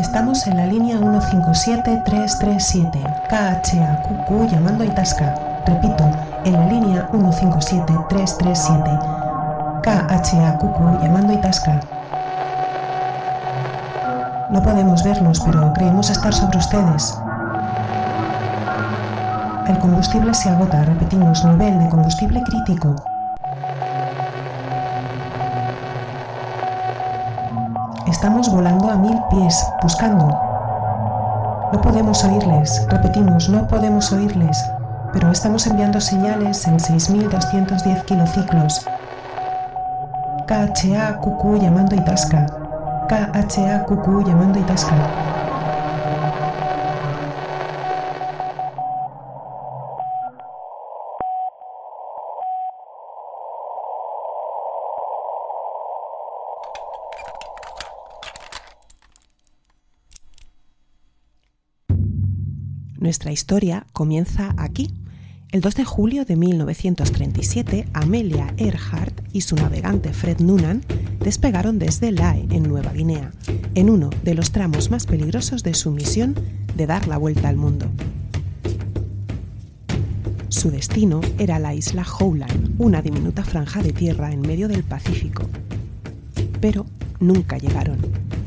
Estamos en la línea 157337, KHAQQ llamando a Itasca. Repito, en la línea 157337, KHAQQ llamando a Itasca. No podemos verlos, pero creemos estar sobre ustedes. El combustible se agota, repetimos, nivel de combustible crítico. Estamos volando a 1000 pies, buscando. No podemos oírles, repetimos, no podemos oírles, pero estamos enviando señales en 6210 kilociclos. KHAQQ llamando a Itasca. KHAQQ llamando a Itasca. Nuestra historia comienza aquí. El 2 de julio de 1937, Amelia Earhart y su navegante Fred Noonan despegaron desde Lae, en Nueva Guinea, en uno de los tramos más peligrosos de su misión de dar la vuelta al mundo. Su destino era la isla Howland, una diminuta franja de tierra en medio del Pacífico. Pero nunca llegaron.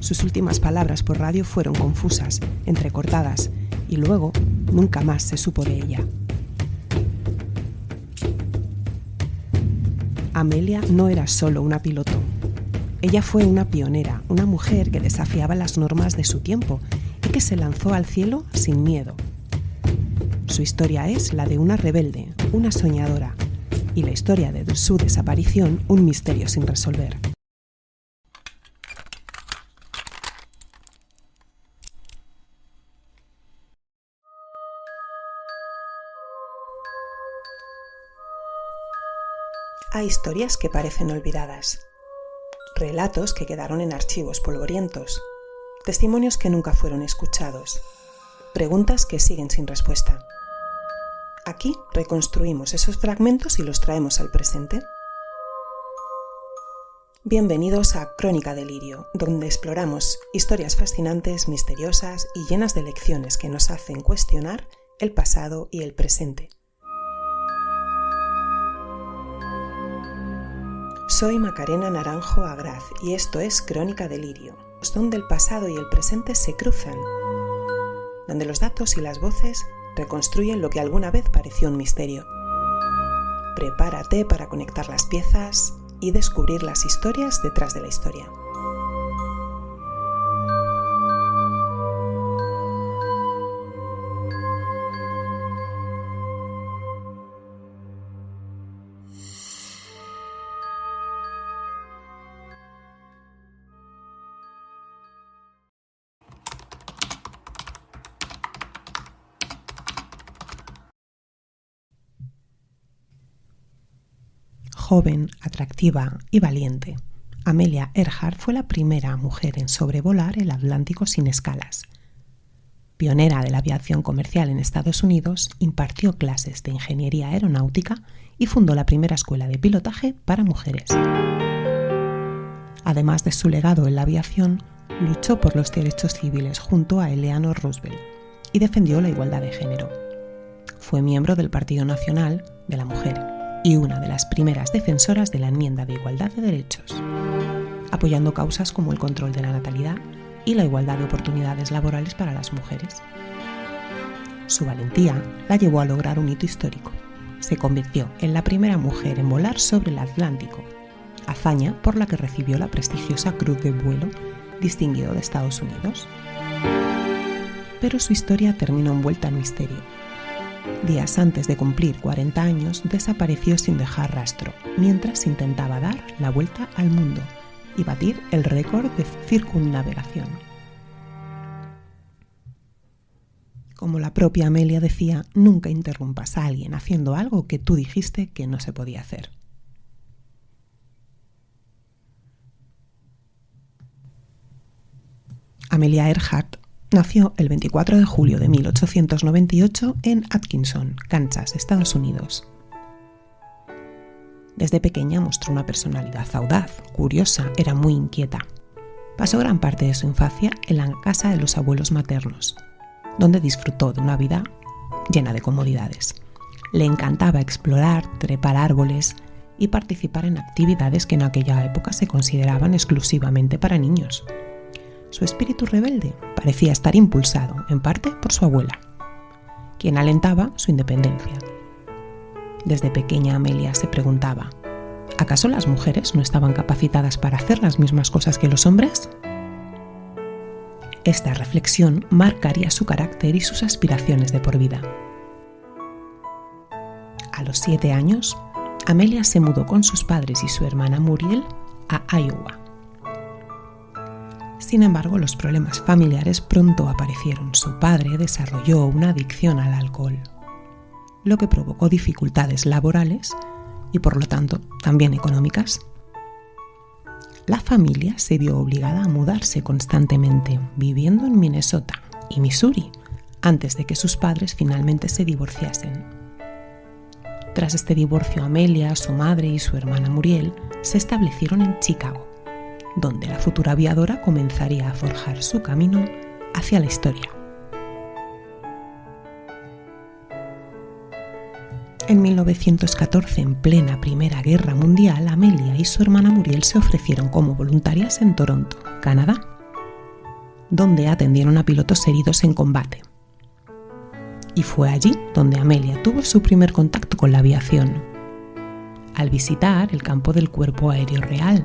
Sus últimas palabras por radio fueron confusas, entrecortadas, y luego nunca más se supo de ella. Amelia no era solo una piloto. Ella fue una pionera, una mujer que desafiaba las normas de su tiempo y que se lanzó al cielo sin miedo. Su historia es la de una rebelde, una soñadora, y la historia de su desaparición un misterio sin resolver. Hay historias que parecen olvidadas, relatos que quedaron en archivos polvorientos, testimonios que nunca fueron escuchados, preguntas que siguen sin respuesta. Aquí reconstruimos esos fragmentos y los traemos al presente. Bienvenidos a Crónica Delirio, donde exploramos historias fascinantes, misteriosas y llenas de lecciones que nos hacen cuestionar el pasado y el presente. Soy Macarena Naranjo Agraz y esto es Crónica Delirio, donde el pasado y el presente se cruzan, donde los datos y las voces reconstruyen lo que alguna vez pareció un misterio. Prepárate para conectar las piezas y descubrir las historias detrás de la historia. Joven, atractiva y valiente, Amelia Earhart fue la primera mujer en sobrevolar el Atlántico sin escalas. Pionera de la aviación comercial en Estados Unidos, impartió clases de ingeniería aeronáutica y fundó la primera escuela de pilotaje para mujeres. Además de su legado en la aviación, luchó por los derechos civiles junto a Eleanor Roosevelt y defendió la igualdad de género. Fue miembro del Partido Nacional de la Mujer y una de las primeras defensoras de la enmienda de igualdad de derechos, apoyando causas como el control de la natalidad y la igualdad de oportunidades laborales para las mujeres. Su valentía la llevó a lograr un hito histórico. Se convirtió en la primera mujer en volar sobre el Atlántico, hazaña por la que recibió la prestigiosa Cruz de Vuelo Distinguido de Estados Unidos. Pero su historia terminó envuelta en misterio. Días antes de cumplir 40 años, desapareció sin dejar rastro, mientras intentaba dar la vuelta al mundo y batir el récord de circunnavegación. Como la propia Amelia decía, nunca interrumpas a alguien haciendo algo que tú dijiste que no se podía hacer. Amelia Earhart nació el 24 de julio de 1898 en Atkinson, Kansas, Estados Unidos. Desde pequeña mostró una personalidad audaz, curiosa, era muy inquieta. Pasó gran parte de su infancia en la casa de los abuelos maternos, donde disfrutó de una vida llena de comodidades. Le encantaba explorar, trepar árboles y participar en actividades que en aquella época se consideraban exclusivamente para niños. Su espíritu rebelde parecía estar impulsado, en parte, por su abuela, quien alentaba su independencia. Desde pequeña Amelia se preguntaba: ¿acaso las mujeres no estaban capacitadas para hacer las mismas cosas que los hombres? Esta reflexión marcaría su carácter y sus aspiraciones de por vida. A los 7 años, Amelia se mudó con sus padres y su hermana Muriel a Iowa. Sin embargo, los problemas familiares pronto aparecieron. Su padre desarrolló una adicción al alcohol, lo que provocó dificultades laborales y, por lo tanto, también económicas. La familia se vio obligada a mudarse constantemente, viviendo en Minnesota y Missouri, antes de que sus padres finalmente se divorciasen. Tras este divorcio, Amelia, su madre y su hermana Muriel se establecieron en Chicago, donde la futura aviadora comenzaría a forjar su camino hacia la historia. En 1914, en plena Primera Guerra Mundial, Amelia y su hermana Muriel se ofrecieron como voluntarias en Toronto, Canadá, donde atendieron a pilotos heridos en combate. Y fue allí donde Amelia tuvo su primer contacto con la aviación, al visitar el campo del Cuerpo Aéreo Real,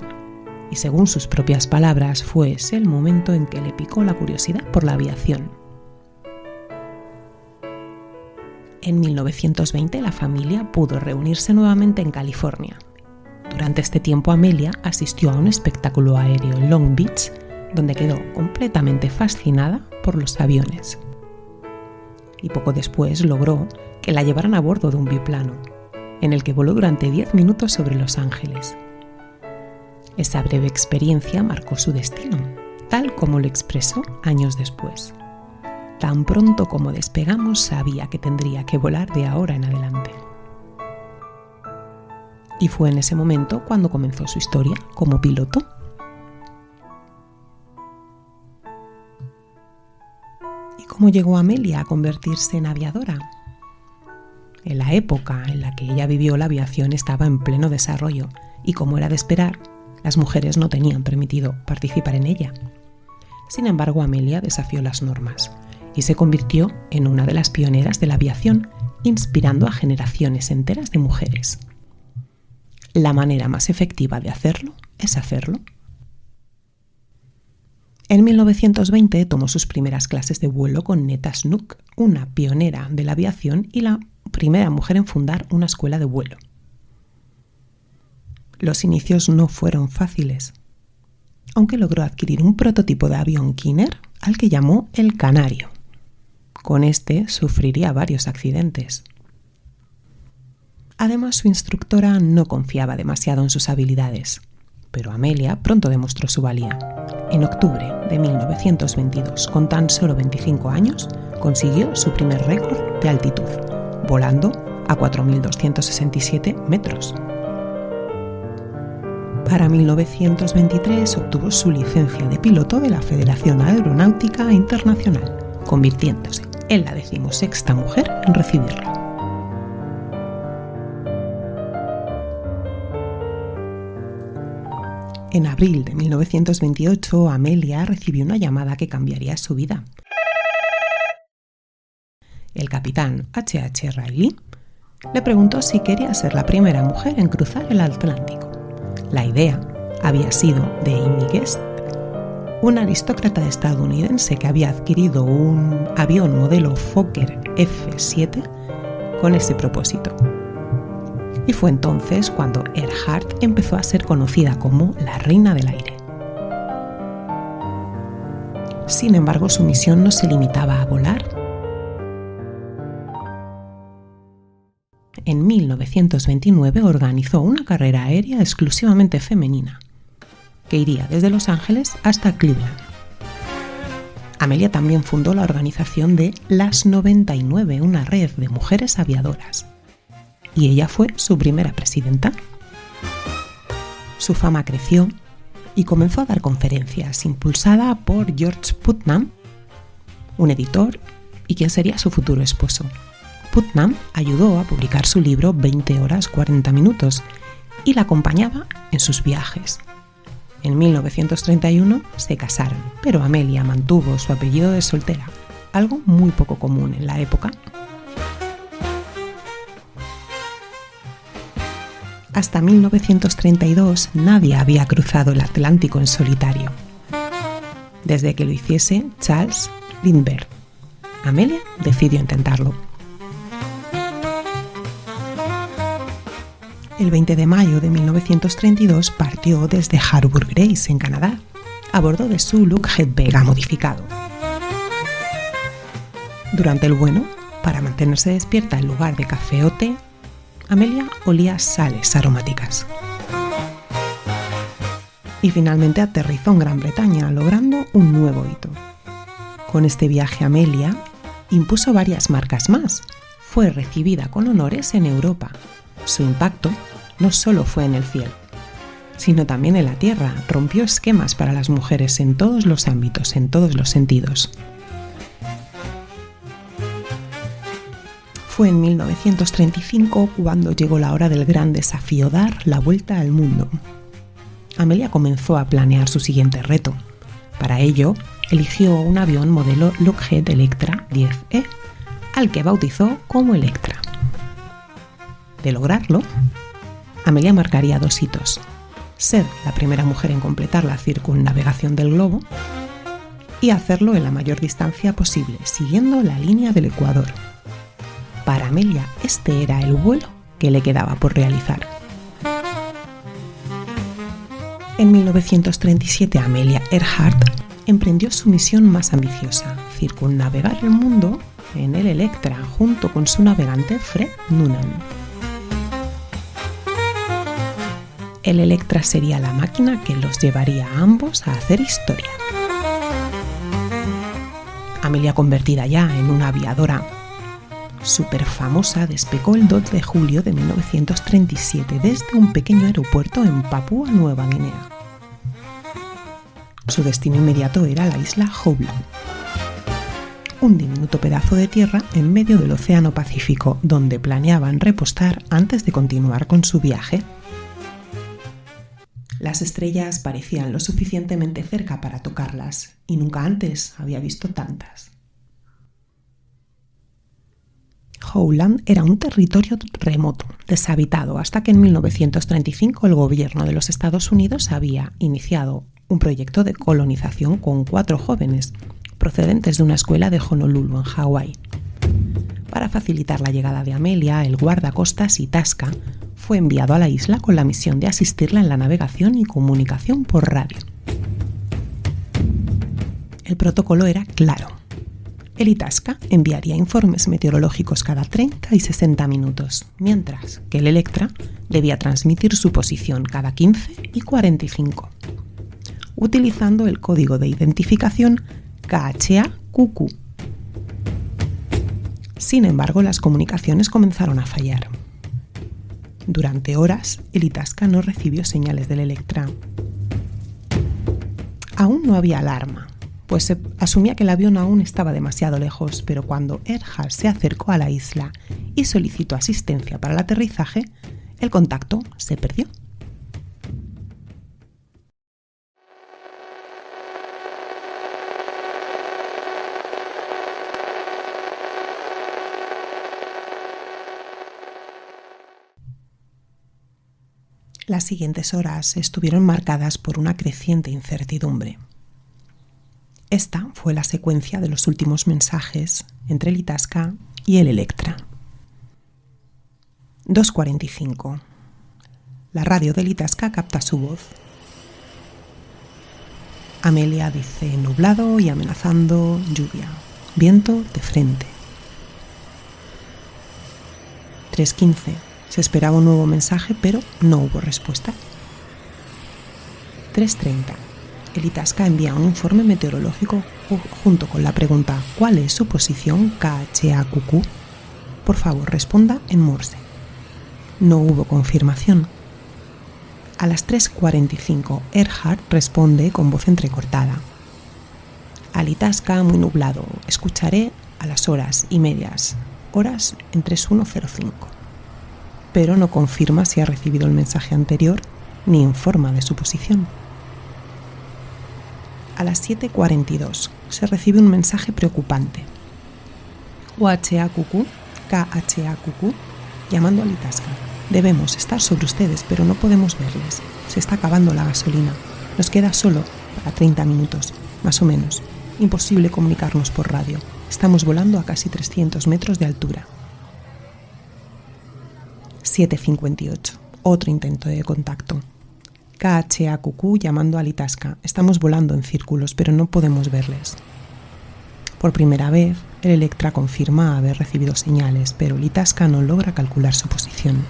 y según sus propias palabras, fue ese el momento en que le picó la curiosidad por la aviación. En 1920 la familia pudo reunirse nuevamente en California. Durante este tiempo Amelia asistió a un espectáculo aéreo en Long Beach, donde quedó completamente fascinada por los aviones. Y poco después logró que la llevaran a bordo de un biplano, en el que voló durante 10 minutos sobre Los Ángeles. Esa breve experiencia marcó su destino, tal como lo expresó años después. Tan pronto como despegamos sabía que tendría que volar de ahora en adelante. Y fue en ese momento cuando comenzó su historia como piloto. ¿Y cómo llegó Amelia a convertirse en aviadora? En la época en la que ella vivió, la aviación estaba en pleno desarrollo y, como era de esperar, las mujeres no tenían permitido participar en ella. Sin embargo, Amelia desafió las normas y se convirtió en una de las pioneras de la aviación, inspirando a generaciones enteras de mujeres. La manera más efectiva de hacerlo es hacerlo. En 1920 tomó sus primeras clases de vuelo con Netta Snook, una pionera de la aviación y la primera mujer en fundar una escuela de vuelo. Los inicios no fueron fáciles, aunque logró adquirir un prototipo de avión Kinner al que llamó el Canario. Con este sufriría varios accidentes. Además, su instructora no confiaba demasiado en sus habilidades, pero Amelia pronto demostró su valía. En octubre de 1922, con tan solo 25 años, consiguió su primer récord de altitud, volando a 4.267 metros. Para 1923 obtuvo su licencia de piloto de la Federación Aeronáutica Internacional, convirtiéndose en la 16ª mujer en recibirla. En abril de 1928, Amelia recibió una llamada que cambiaría su vida. El capitán H.H. Riley le preguntó si quería ser la primera mujer en cruzar el Atlántico. La idea había sido de Amy Guest, una aristócrata estadounidense que había adquirido un avión modelo Fokker F-7 con ese propósito. Y fue entonces cuando Earhart empezó a ser conocida como la reina del aire. Sin embargo, su misión no se limitaba a volar. En 1929 organizó una carrera aérea exclusivamente femenina, que iría desde Los Ángeles hasta Cleveland. Amelia también fundó la organización de Las 99, una red de mujeres aviadoras, y ella fue su primera presidenta. Su fama creció y comenzó a dar conferencias, impulsada por George Putnam, un editor y quien sería su futuro esposo. Putnam ayudó a publicar su libro 20 horas 40 minutos y la acompañaba en sus viajes. En 1931 se casaron, pero Amelia mantuvo su apellido de soltera, algo muy poco común en la época. Hasta 1932 nadie había cruzado el Atlántico en solitario, desde que lo hiciese Charles Lindbergh. Amelia decidió intentarlo. El 20 de mayo de 1932 partió desde Harbour Grace, en Canadá, a bordo de su Lockheed Vega modificado. Durante el vuelo, para mantenerse despierta en lugar de café o té, Amelia olía sales aromáticas. Y finalmente aterrizó en Gran Bretaña, logrando un nuevo hito. Con este viaje, Amelia impuso varias marcas más. Fue recibida con honores en Europa. Su impacto no solo fue en el cielo, sino también en la tierra. Rompió esquemas para las mujeres en todos los ámbitos, en todos los sentidos. Fue en 1935 cuando llegó la hora del gran desafío: dar la vuelta al mundo. Amelia comenzó a planear su siguiente reto. Para ello, eligió un avión modelo Lockheed Electra 10E, al que bautizó como Electra. De lograrlo, Amelia marcaría 2 hitos: ser la primera mujer en completar la circunnavegación del globo y hacerlo en la mayor distancia posible, siguiendo la línea del Ecuador. Para Amelia, este era el vuelo que le quedaba por realizar. En 1937, Amelia Earhart emprendió su misión más ambiciosa: circunnavegar el mundo en el Electra junto con su navegante Fred Noonan. El Electra sería la máquina que los llevaría a ambos a hacer historia. Amelia, convertida ya en una aviadora súper famosa, despegó el 2 de julio de 1937 desde un pequeño aeropuerto en Papúa Nueva Guinea. Su destino inmediato era la isla Howland, un diminuto pedazo de tierra en medio del Océano Pacífico, donde planeaban repostar antes de continuar con su viaje. Las estrellas parecían lo suficientemente cerca para tocarlas, y nunca antes había visto tantas. Howland era un territorio remoto, deshabitado, hasta que en 1935 el gobierno de los Estados Unidos había iniciado un proyecto de colonización con 4 jóvenes procedentes de una escuela de Honolulu, en Hawái. Para facilitar la llegada de Amelia, el guardacostas Itasca fue enviado a la isla con la misión de asistirla en la navegación y comunicación por radio. El protocolo era claro. El Itasca enviaría informes meteorológicos cada 30 y 60 minutos, mientras que el Electra debía transmitir su posición cada 15 y 45, utilizando el código de identificación KHA-QQ. Sin embargo, las comunicaciones comenzaron a fallar. Durante horas, el Itasca no recibió señales del Electra. Aún no había alarma, pues se asumía que el avión aún estaba demasiado lejos, pero cuando Earhart se acercó a la isla y solicitó asistencia para el aterrizaje, el contacto se perdió. Las siguientes horas estuvieron marcadas por una creciente incertidumbre. Esta fue la secuencia de los últimos mensajes entre el Itasca y el Electra. 2:45. La radio del Itasca capta su voz. Amelia dice: nublado y amenazando lluvia, viento de frente. 3:15. Se esperaba un nuevo mensaje, pero no hubo respuesta. 3:30. El Itasca envía un informe meteorológico junto con la pregunta: ¿cuál es su posición KHA-QQ? Por favor, responda en Morse. No hubo confirmación. A las 3:45, Earhart responde con voz entrecortada. Al Itasca muy nublado, escucharé a las horas y medias, horas en 3105. Pero no confirma si ha recibido el mensaje anterior ni informa de su posición. A las 7:42 se recibe un mensaje preocupante. UHAQQ, KHAQQ, llamando al Itasca. Debemos estar sobre ustedes, pero no podemos verles. Se está acabando la gasolina. Nos queda solo para 30 minutos, más o menos. Imposible comunicarnos por radio. Estamos volando a casi 300 metros de altura. 7:58. Otro intento de contacto. KHAQQ llamando al Itasca. Estamos volando en círculos, pero no podemos verles. Por primera vez, el Electra confirma haber recibido señales, pero el Itasca no logra calcular su posición.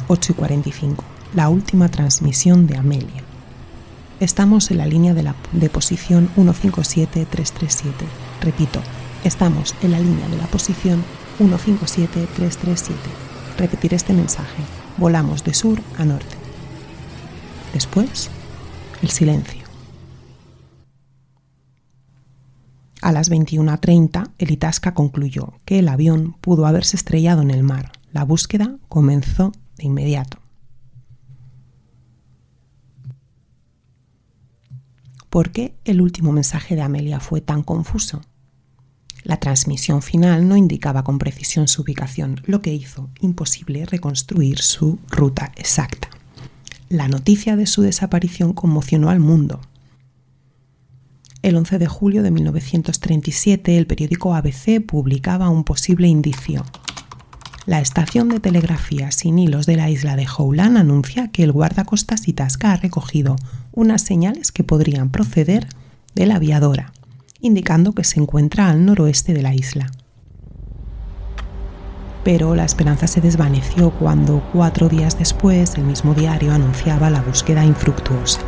8:45. La última transmisión de Amelia. Estamos en la línea de posición 157337. Repito, estamos en la línea de la posición 157337. Repetiré este mensaje. Volamos de sur a norte. Después, el silencio. A las 21:30, el Itasca concluyó que el avión pudo haberse estrellado en el mar. La búsqueda comenzó de inmediato. ¿Por qué el último mensaje de Amelia fue tan confuso? La transmisión final no indicaba con precisión su ubicación, lo que hizo imposible reconstruir su ruta exacta. La noticia de su desaparición conmocionó al mundo. El 11 de julio de 1937, el periódico ABC publicaba un posible indicio. La estación de telegrafía sin hilos de la isla de Howland anuncia que el guardacostas Itasca ha recogido unas señales que podrían proceder de la aviadora, indicando que se encuentra al noroeste de la isla. Pero la esperanza se desvaneció cuando 4 días después el mismo diario anunciaba la búsqueda infructuosa.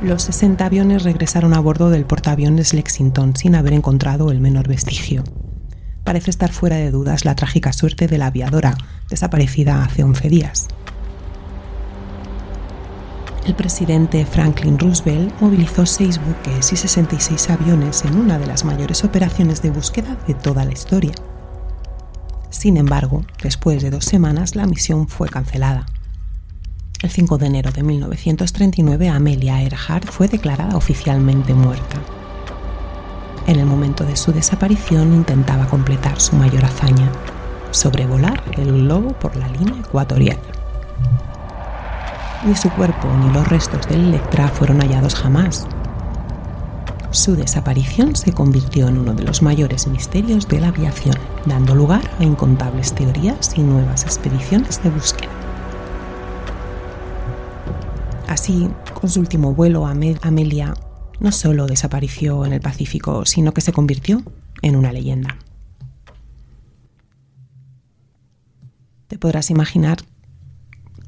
Los 60 aviones regresaron a bordo del portaaviones Lexington sin haber encontrado el menor vestigio. Parece estar fuera de dudas la trágica suerte de la aviadora, desaparecida hace 11 días. El presidente Franklin Roosevelt movilizó 6 buques y 66 aviones en una de las mayores operaciones de búsqueda de toda la historia. Sin embargo, después de 2 semanas, la misión fue cancelada. El 5 de enero de 1939, Amelia Earhart fue declarada oficialmente muerta. En el momento de su desaparición intentaba completar su mayor hazaña, sobrevolar el globo por la línea ecuatorial. Ni su cuerpo ni los restos del Electra fueron hallados jamás. Su desaparición se convirtió en uno de los mayores misterios de la aviación, dando lugar a incontables teorías y nuevas expediciones de búsqueda. Así, con su último vuelo, Amelia no solo desapareció en el Pacífico, sino que se convirtió en una leyenda. Te podrás imaginar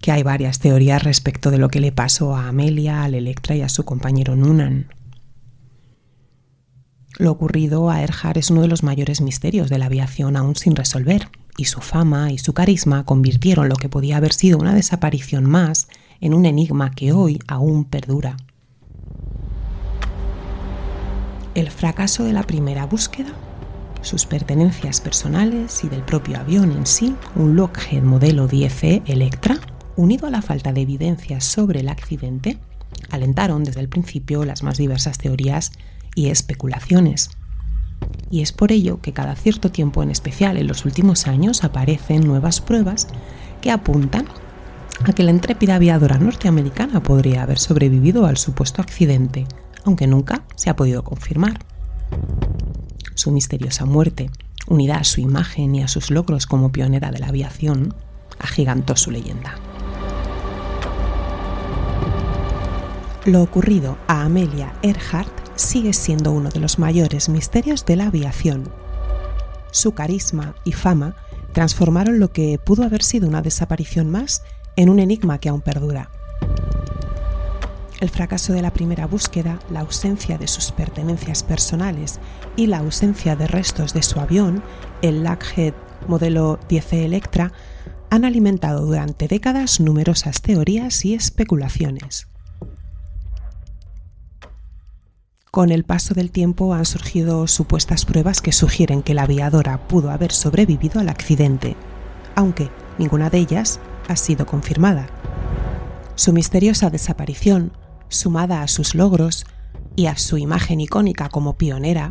que hay varias teorías respecto de lo que le pasó a Amelia, al Electra y a su compañero Noonan. Lo ocurrido a Earhart es uno de los mayores misterios de la aviación aún sin resolver, y su fama y su carisma convirtieron lo que podía haber sido una desaparición más en un enigma que hoy aún perdura. El fracaso de la primera búsqueda, sus pertenencias personales y del propio avión en sí, un Lockheed modelo 10E Electra, unido a la falta de evidencias sobre el accidente, alentaron desde el principio las más diversas teorías y especulaciones. Y es por ello que cada cierto tiempo, en especial en los últimos años, aparecen nuevas pruebas que apuntan a que la intrépida aviadora norteamericana podría haber sobrevivido al supuesto accidente, aunque nunca se ha podido confirmar. Su misteriosa muerte, unida a su imagen y a sus logros como pionera de la aviación, agigantó su leyenda. Lo ocurrido a Amelia Earhart sigue siendo uno de los mayores misterios de la aviación. Su carisma y fama transformaron lo que pudo haber sido una desaparición más en un enigma que aún perdura. El fracaso de la primera búsqueda, la ausencia de sus pertenencias personales y la ausencia de restos de su avión, el Lockheed modelo 10 Electra, han alimentado durante décadas numerosas teorías y especulaciones. Con el paso del tiempo han surgido supuestas pruebas que sugieren que la aviadora pudo haber sobrevivido al accidente, aunque ninguna de ellas ha sido confirmada. Su misteriosa desaparición, sumada a sus logros y a su imagen icónica como pionera,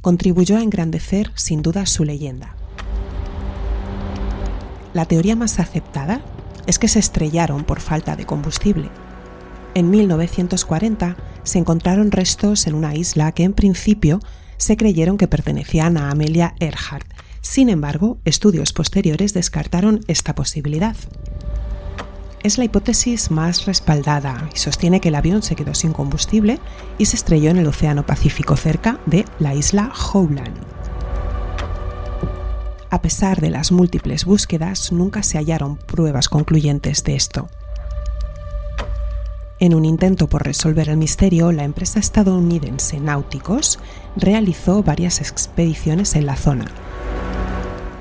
contribuyó a engrandecer sin duda su leyenda. La teoría más aceptada es que se estrellaron por falta de combustible. En 1940 se encontraron restos en una isla que en principio se creyeron que pertenecían a Amelia Earhart. Sin embargo, estudios posteriores descartaron esta posibilidad. Es la hipótesis más respaldada y sostiene que el avión se quedó sin combustible y se estrelló en el Océano Pacífico cerca de la isla Howland. A pesar de las múltiples búsquedas, nunca se hallaron pruebas concluyentes de esto. En un intento por resolver el misterio, la empresa estadounidense Nauticus realizó varias expediciones en la zona,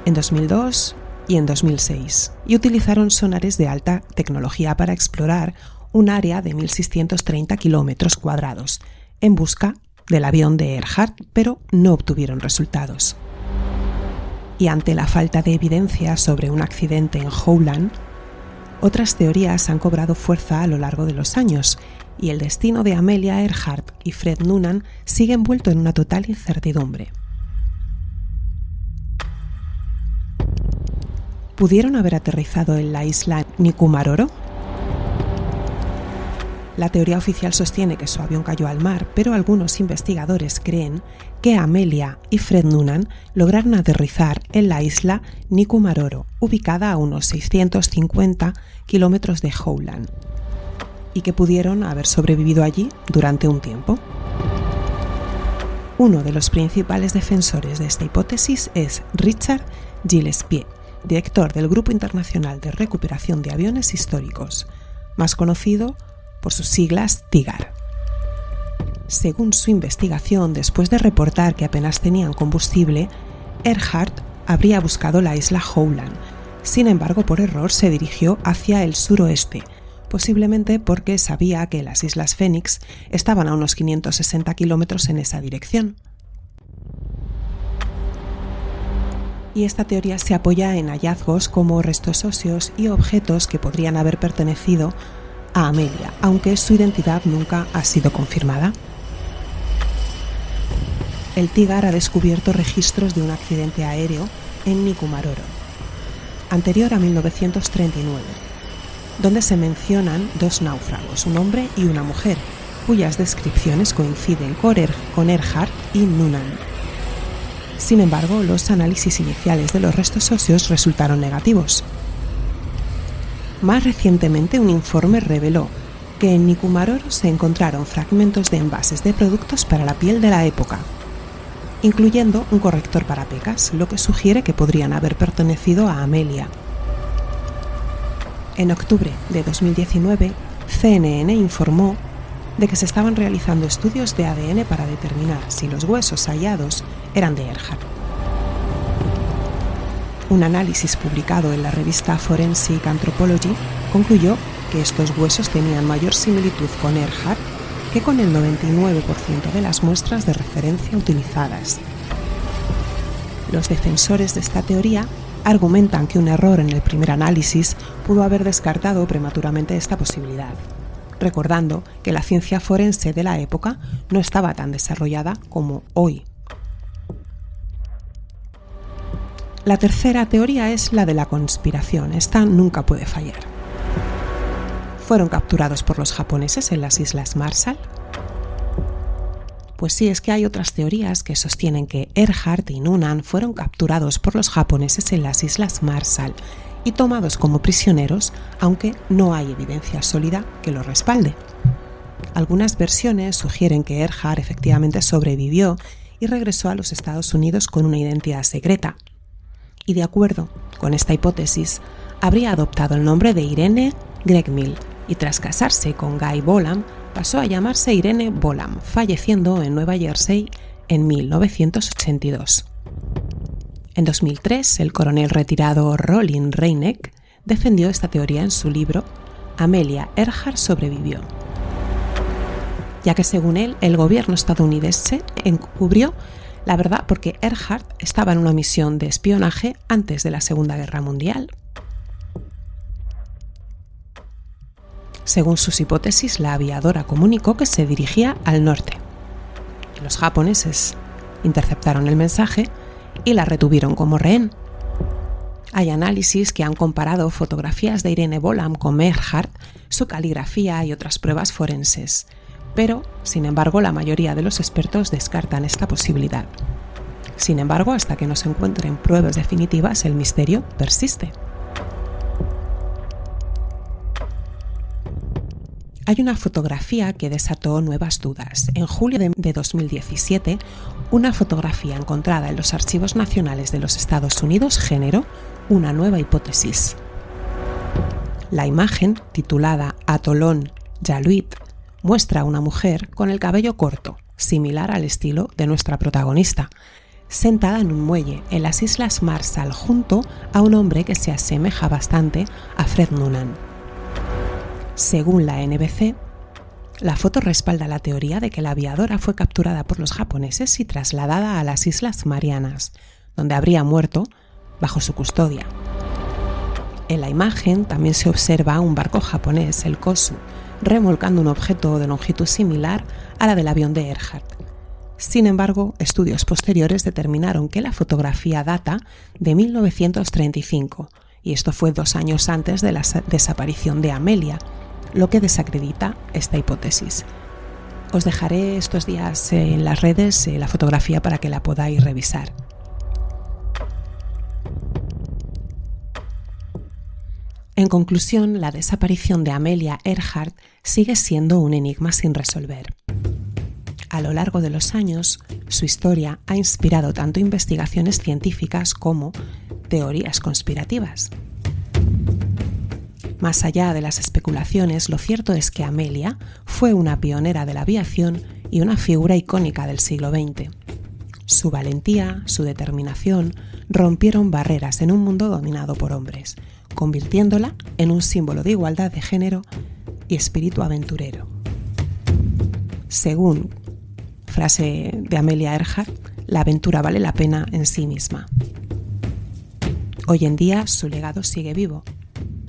en 2002 y en 2006, y utilizaron sonares de alta tecnología para explorar un área de 1.630 kilómetros cuadrados en busca del avión de Earhart, pero no obtuvieron resultados. Y ante la falta de evidencia sobre un accidente en Howland, otras teorías han cobrado fuerza a lo largo de los años y el destino de Amelia Earhart y Fred Noonan sigue envuelto en una total incertidumbre. ¿Pudieron haber aterrizado en la isla Nikumaroro? La teoría oficial sostiene que su avión cayó al mar, pero algunos investigadores creen que Amelia y Fred Noonan lograron aterrizar en la isla Nikumaroro, ubicada a unos 650 kilómetros de Howland, y que pudieron haber sobrevivido allí durante un tiempo. Uno de los principales defensores de esta hipótesis es Richard Gillespie, director del Grupo Internacional de Recuperación de Aviones Históricos, más conocido por sus siglas TIGAR. Según su investigación, después de reportar que apenas tenían combustible, Earhart habría buscado la isla Howland. Sin embargo, por error se dirigió hacia el suroeste, posiblemente porque sabía que las Islas Phoenix estaban a unos 560 kilómetros en esa dirección. Y esta teoría se apoya en hallazgos como restos óseos y objetos que podrían haber pertenecido a Amelia, aunque su identidad nunca ha sido confirmada. El TIGAR ha descubierto registros de un accidente aéreo en Nikumaroro, anterior a 1939, donde se mencionan dos náufragos, un hombre y una mujer, cuyas descripciones coinciden con Earhart y Noonan. Sin embargo, los análisis iniciales de los restos óseos resultaron negativos. Más recientemente, un informe reveló que en Nikumaroro se encontraron fragmentos de envases de productos para la piel de la época, incluyendo un corrector para pecas, lo que sugiere que podrían haber pertenecido a Amelia. En octubre de 2019, CNN informó de que se estaban realizando estudios de ADN para determinar si los huesos hallados eran de Earhart. Un análisis publicado en la revista Forensic Anthropology concluyó que estos huesos tenían mayor similitud con Earhart que con el 99% de las muestras de referencia utilizadas. Los defensores de esta teoría argumentan que un error en el primer análisis pudo haber descartado prematuramente esta posibilidad, recordando que la ciencia forense de la época no estaba tan desarrollada como hoy. La tercera teoría es la de la conspiración. Esta nunca puede fallar. ¿Fueron capturados por los japoneses en las Islas Marshall? Pues sí, es que hay otras teorías que sostienen que Earhart y Noonan fueron capturados por los japoneses en las Islas Marshall y tomados como prisioneros, aunque no hay evidencia sólida que lo respalde. Algunas versiones sugieren que Earhart efectivamente sobrevivió y regresó a los Estados Unidos con una identidad secreta. Y de acuerdo con esta hipótesis, habría adoptado el nombre de Irene Gregmill y tras casarse con Guy Bolam pasó a llamarse Irene Bolam, falleciendo en Nueva Jersey en 1982. En 2003, el coronel retirado Roland Reineck defendió esta teoría en su libro Amelia Earhart sobrevivió, ya que según él, el gobierno estadounidense encubrió la verdad porque Earhart estaba en una misión de espionaje antes de la Segunda Guerra Mundial. Según sus hipótesis, la aviadora comunicó que se dirigía al norte. Los japoneses interceptaron el mensaje y la retuvieron como rehén. Hay análisis que han comparado fotografías de Irene Bolam con Earhart, su caligrafía y otras pruebas forenses, pero, sin embargo, la mayoría de los expertos descartan esta posibilidad. Sin embargo, hasta que no se encuentren pruebas definitivas, el misterio persiste. Hay una fotografía que desató nuevas dudas. En julio de 2017, una fotografía encontrada en los archivos nacionales de los Estados Unidos generó una nueva hipótesis. La imagen, titulada Atolón Yaluit, muestra a una mujer con el cabello corto, similar al estilo de nuestra protagonista, sentada en un muelle en las Islas Marshall junto a un hombre que se asemeja bastante a Fred Noonan. Según la NBC, la foto respalda la teoría de que la aviadora fue capturada por los japoneses y trasladada a las Islas Marianas, donde habría muerto bajo su custodia. En la imagen también se observa un barco japonés, el Kosu, remolcando un objeto de longitud similar a la del avión de Earhart. Sin embargo, estudios posteriores determinaron que la fotografía data de 1935, y esto fue 2 años antes de la desaparición de Amelia, lo que desacredita esta hipótesis. Os dejaré estos días en las redes la fotografía para que la podáis revisar. En conclusión, la desaparición de Amelia Earhart sigue siendo un enigma sin resolver. A lo largo de los años, su historia ha inspirado tanto investigaciones científicas como teorías conspirativas. Más allá de las especulaciones, lo cierto es que Amelia fue una pionera de la aviación y una figura icónica del siglo XX. Su valentía, su determinación, rompieron barreras en un mundo dominado por hombres, convirtiéndola en un símbolo de igualdad de género y espíritu aventurero. Según frase de Amelia Earhart, la aventura vale la pena en sí misma. Hoy en día su legado sigue vivo.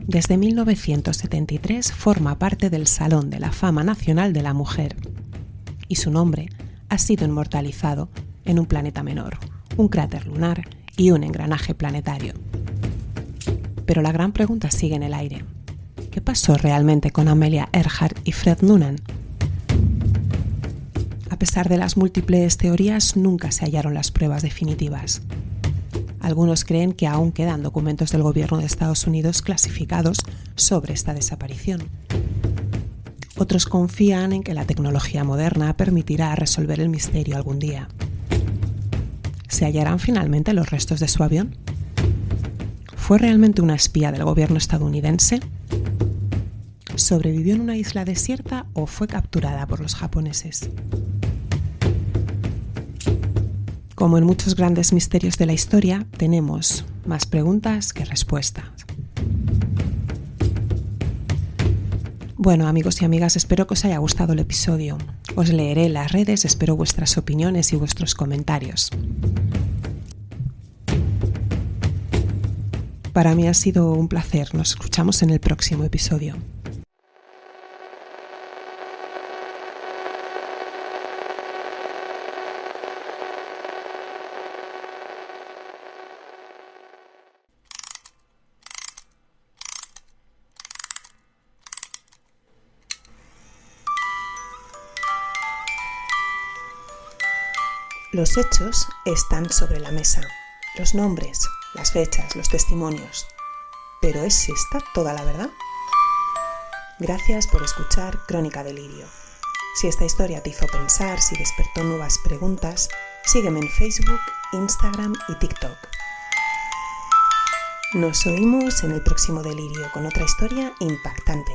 Desde 1973 forma parte del Salón de la Fama Nacional de la Mujer y su nombre ha sido inmortalizado en un planeta menor, un cráter lunar y un engranaje planetario. Pero la gran pregunta sigue en el aire. ¿Qué pasó realmente con Amelia Earhart y Fred Noonan? A pesar de las múltiples teorías, nunca se hallaron las pruebas definitivas. Algunos creen que aún quedan documentos del gobierno de Estados Unidos clasificados sobre esta desaparición. Otros confían en que la tecnología moderna permitirá resolver el misterio algún día. ¿Se hallarán finalmente los restos de su avión? ¿Fue realmente una espía del gobierno estadounidense? ¿Sobrevivió en una isla desierta o fue capturada por los japoneses? Como en muchos grandes misterios de la historia, tenemos más preguntas que respuestas. Bueno, amigos y amigas, espero que os haya gustado el episodio. Os leeré en las redes, espero vuestras opiniones y vuestros comentarios. Para mí ha sido un placer. Nos escuchamos en el próximo episodio. Los hechos están sobre la mesa, los nombres, las fechas, los testimonios. ¿Pero es esta toda la verdad? Gracias por escuchar Crónica Delirio. Si esta historia te hizo pensar, si despertó nuevas preguntas, sígueme en Facebook, Instagram y TikTok. Nos oímos en el próximo Delirio con otra historia impactante.